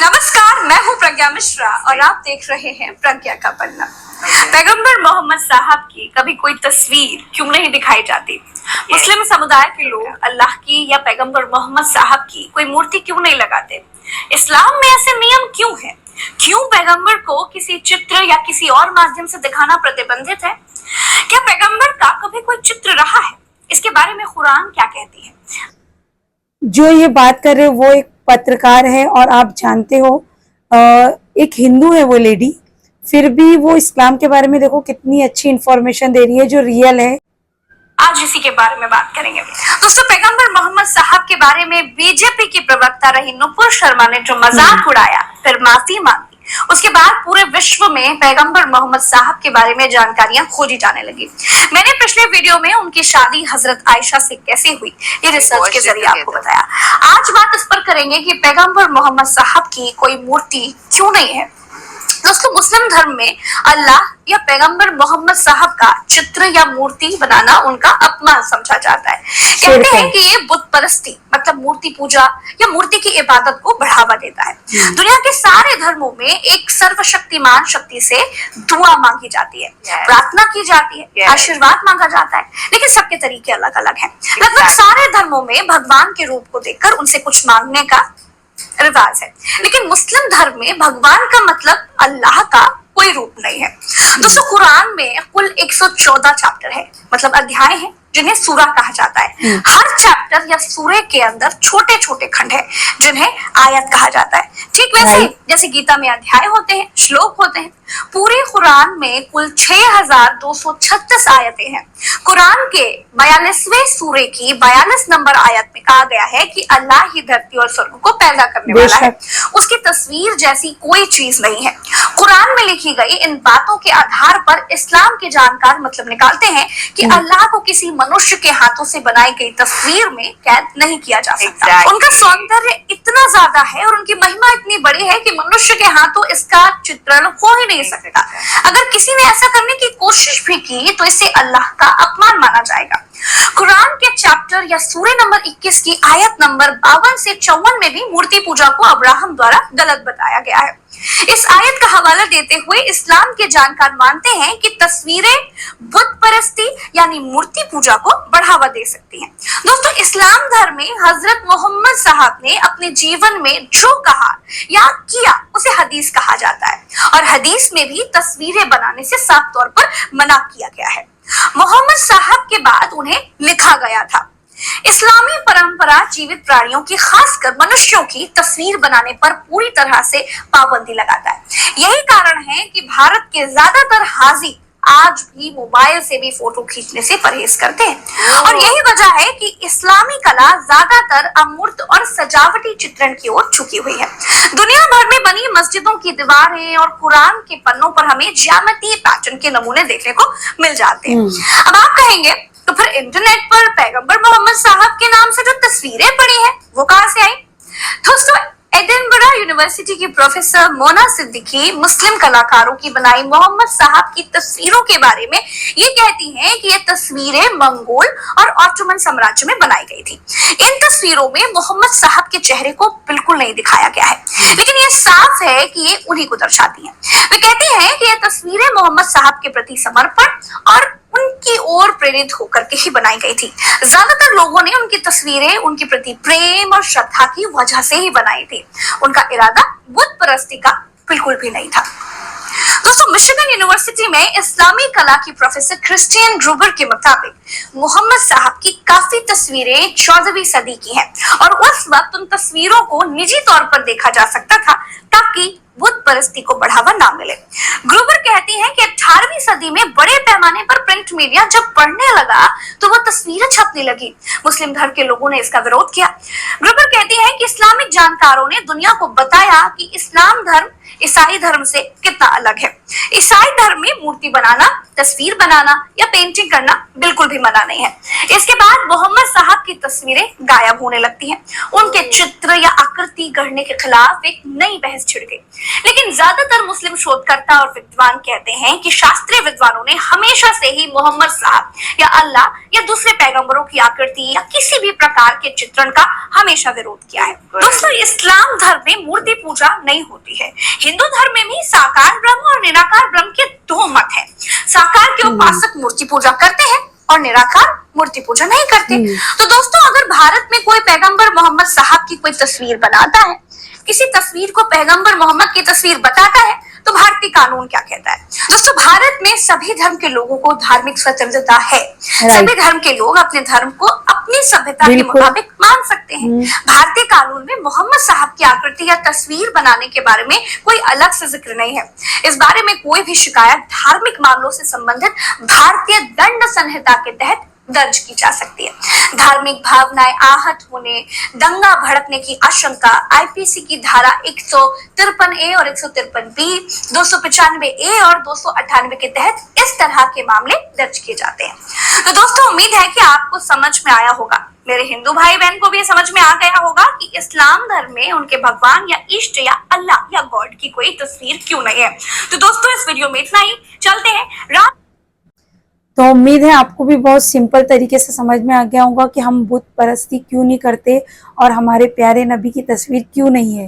नमस्कार, मैं हूँ प्रज्ञा मिश्रा और आप देख रहे हैं प्रज्ञा का पन्ना। पैगंबर मोहम्मद साहब की कभी कोई तस्वीर क्यों नहीं दिखाई जाती? मुस्लिम समुदाय के लोग अल्लाह की या पैगंबर मोहम्मद साहब की कोई मूर्ति क्यों नहीं लगाते? इस्लाम में ऐसे नियम क्यों है? क्यों पैगंबर को किसी चित्र या किसी और माध्यम से दिखाना प्रतिबंधित है? क्या पैगंबर का कभी कोई चित्र रहा है? इसके बारे में कुरान क्या कहती है? जो ये बात कर रहे हो वो एक पत्रकार है और आप जानते हो एक हिंदू है वो लेडी, फिर भी वो इस्लाम के बारे में देखो कितनी अच्छी इंफॉर्मेशन दे रही है जो रियल है। आज इसी के बारे में बात करेंगे। दोस्तों, पैगंबर मोहम्मद साहब के बारे में बीजेपी की प्रवक्ता रही नुपुर शर्मा ने जो मजाक उड़ाया, फिर माफी मांगी, उसके बाद पूरे विश्व में पैगंबर मोहम्मद साहब के बारे में जानकारियां खोजी जाने लगी। मैंने पिछले वीडियो में उनकी शादी हजरत आयशा से कैसे हुई ये रिसर्च के जरिए आपको बताया। आज बात इस पर करेंगे कि पैगंबर मोहम्मद साहब की कोई मूर्ति क्यों नहीं है। दोस्तों, मुस्लिम धर्म में अल्लाह या पैगंबर मोहम्मद साहब का चित्र या मूर्ति बनाना उनका अपमान समझा जाता है। कहते हैं कि ये बुत परस्ती मतलब मूर्ति पूजा या मूर्ति की इबादत को बढ़ावा देता है। दुनिया के सारे धर्मों में एक सर्वशक्तिमान शक्ति से दुआ मांगी जाती है, प्रार्थना की जाती है, आशीर्वाद मांगा जाता है, लेकिन सबके तरीके अलग अलग हैं। लगभग सारे धर्मों में भगवान के रूप को देखकर उनसे कुछ मांगने का रिवाज है, लेकिन मुस्लिम धर्म में भगवान का मतलब अल्लाह का कोई रूप नहीं है। दोस्तों, कुरान में कुल 114 चैप्टर है, मतलब अध्याय हैं, जिन्हें सूरा कहा जाता है। हर चैप्टर या सूरे के अंदर छोटे छोटे खंड है जिन्हें आयत कहा जाता है। ठीक वैसे ही जैसे गीता में अध्याय होते हैं, श्लोक होते हैं, पूरे कुरान में कुल 6236 आयतें हैं। कुरान के 42वें सूरे की 42 नंबर आयत में कहा गया है कि अल्लाह ही धरती और स्वर्ग को पैदा करने वाला है, उसकी तस्वीर जैसी कोई चीज नहीं है। कुरान में लिखी गई इन बातों के आधार पर इस्लाम के जानकार मतलब निकालते हैं कि अल्लाह को किसी मनुष्य के हाथों से बनाई गई तस्वीर में कैद नहीं किया जा सकता। उनका सौंदर्य इतना ज्यादा है और उनकी महिमा इतनी बड़ी है कि मनुष्य के हाथों इसका चित्रण हो ही नहीं सकता। अगर किसी ने ऐसा करने की कोशिश भी की तो इसे अल्लाह का अपमान माना जाएगा। कुरान के चैप्टर या सूरे नंबर 21 की आयत नंबर 52 से 54 में भी मूर्ति पूजा को अब्राहम द्वारा गलत बताया गया है। इस आयत का हवाला देते हुए इस्लाम के जानकार मानते हैं कि तस्वीरें बुत परस्ती यानी मूर्ति पूजा को बढ़ावा दे सकती हैं। दोस्तों, इस्लाम धर्म में हजरत मोहम्मद साहब ने अपने जीवन में जो कहा या किया उसे हदीस कहा जाता है, और हदीस में भी तस्वीरें बनाने से साफ तौर पर मना किया गया है। मोहम्मद साहब के बाद उन्हें लिखा गया था। इस्लामी परंपरा जीवित प्राणियों की, खासकर मनुष्यों की तस्वीर बनाने पर पूरी तरह से पाबंदी लगाता है। यही कारण है कि भारत के ज्यादातर हाजी आज भी मोबाइल से भी फोटो खींचने से परहेज करते हैं, और यही वजह है कि इस्लामी कला ज्यादातर अमूर्त और सजावटी चित्रण की ओर झुकी हुई है। दुनिया भर में बनी मस्जिदों की दीवारें और कुरान के पन्नों पर हमें ज्यामितीय पैटर्न के नमूने देखने को मिल जाते हैं। अब आप कहेंगे तो फिर इंटरनेट पर पैगंबर मोहम्मद साहब के नाम से जो तस्वीरें पड़ी हैं वो कहां से आई? दोस्तों, एडिनबरा यूनिवर्सिटी की प्रोफेसर मोना सिद्दीकी मुस्लिम कलाकारों की बनाई मोहम्मद साहब की तस्वीरों के बारे में ये कहती हैं कि ये तस्वीरें मंगोल और ऑटोमन साम्राज्य में बनाई गई थी। इन तस्वीरों में मोहम्मद साहब के चेहरे को बिल्कुल नहीं दिखाया गया है, लेकिन ये साफ है कि ये उन्हीं को दर्शाती हैं। वे कहती हैं कि ये तस्वीरें मोहम्मद साहब के प्रति समर्पण और उनकी ओर प्रेरित होकर के ही बनाई गई थी। ज्यादातर लोगों ने उनकी तस्वीरें उनके प्रति प्रेम और श्रद्धा की वजह से ही बनाई थी। उनका इरादा बुत परस्ती का बिल्कुल भी नहीं था। दोस्तों, मिशिगन यूनिवर्सिटी में इस्लामी कला की प्रोफेसर क्रिस्टियन ग्रूबर के मुताबिक मोहम्मद साहब की काफी तस्वीरें 14वीं सदी की हैं, और उस वक्त उन तस्वीरों को निजी तौर पर देखा जा सकता था ताकि बुत परस्ती को बढ़ावा ना मिले। ग्रूबर कहती हैं कि 18वीं सदी में बड़े पैमाने पर प्रिंट मीडिया जब बढ़ने लगा तो वो तस्वीरें छपने लगी। मुस्लिम धर्म के लोगों ने इसका विरोध किया। ग्रूबर कहती हैं कि इस्लामिक जानकारों ने दुनिया को बताया कि इस्लाम धर्म ईसाई धर्म से कितना अलग है। ईसाई धर्म में मूर्ति बनाना, तस्वीर बनाना या पेंटिंग करना बिल्कुल भी मना नहीं है। इसके बाद मोहम्मद साहब की तस्वीरें गायब होने लगती हैं। उनके चित्र या आकृति गढ़ने के खिलाफ एक नई बहस छिड़ गई। लेकिन ज्यादातर मुस्लिम शोधकर्ता और विद्वान कहते हैं कि शास्त्रीय विद्वानों ने हमेशा से ही मोहम्मद साहब या अल्लाह या दूसरे पैगंबरों की आकृति या किसी भी प्रकार के चित्रण का हमेशा विरोध किया है। दोस्तों, इस्लाम धर्म में मूर्ति पूजा पूजा नहीं होती है। हिंदू धर्म में भी साकार ब्रह्म और निराकार ब्रह्म के दो मत हैं। साकार के उपासक मूर्ति पूजा करते हैं और निराकार मूर्ति पूजा नहीं करते। तो दोस्तों, अगर भारत में कोई पैगंबर मोहम्मद साहब की कोई तस्वीर बनाता है, किसी तस्वीर को पैगंबर मोहम्मद की तस्वीर बताता है, तो भारतीय कानून क्या कहता है? दोस्तों, भारत में सभी धर्म के लोगों को धार्मिक स्वतंत्रता है। सभी धर्म के लोग अपने धर्म को अपनी सभ्यता के मुताबिक मान सकते हैं। भारतीय कानून में मोहम्मद साहब की आकृति या तस्वीर बनाने के बारे में कोई अलग से जिक्र नहीं है। इस बारे में कोई भी शिकायत धार्मिक मामलों से संबंधित भारतीय दंड संहिता के तहत दर्ज की जा सकती है। धार्मिक भावनाएं आहत होने, दंगा भड़कने की आशंका आईपीसी की धारा 153A और 153B, 295A और 298 के तहत इस तरह के मामले दर्ज किए जाते हैं। तो दोस्तों, उम्मीद है कि आपको समझ में आया होगा, मेरे हिंदू भाई बहन को भी समझ में आ गया होगा कि इस्लाम धर्म में उनके भगवान या इष्ट या अल्लाह या गॉड की कोई तस्वीर क्यों नहीं है। तो दोस्तों, इस वीडियो में इतना ही। चलते हैं तो उम्मीद है आपको भी बहुत सिंपल तरीके से समझ में आ गया होगा कि हम बुत परस्ती क्यों नहीं करते और हमारे प्यारे नबी की तस्वीर क्यों नहीं है।